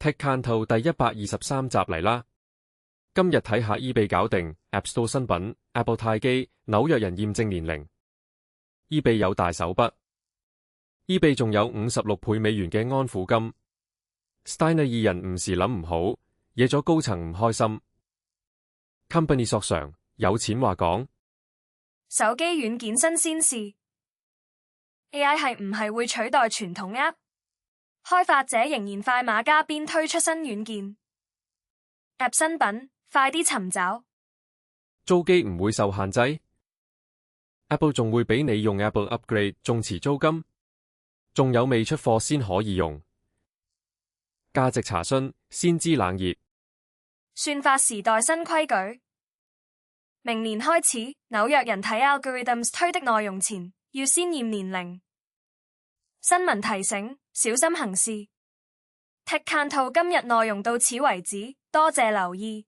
TechCanto 第123集嚟啦！今日睇下 eBay 搞定 App Store 新品 Apple 太機，紐約人驗證年齡。eBay 有大手筆 ，eBay 仲有56倍美元嘅安撫金。Steiner 二人唔時諗唔好，惹咗高層唔開心。Company 索償，有錢話講。手機軟件新鮮事 ，AI 係唔係會取代傳統 App？ 開發者仍然快馬加鞭推出新軟件 App 新品，快啲尋找。租機唔會受限制 ，Apple 仲會俾你用 Apple Upgrade 仲遲租金，仲有未出貨先可以用。價值查詢，先知冷熱。算法時代新規矩，明年開始，紐約人睇 Algorithms 推的內容前，要先驗年齡。新聞提醒，小心行事。TechCanto 今日內容到此為止，多謝留意。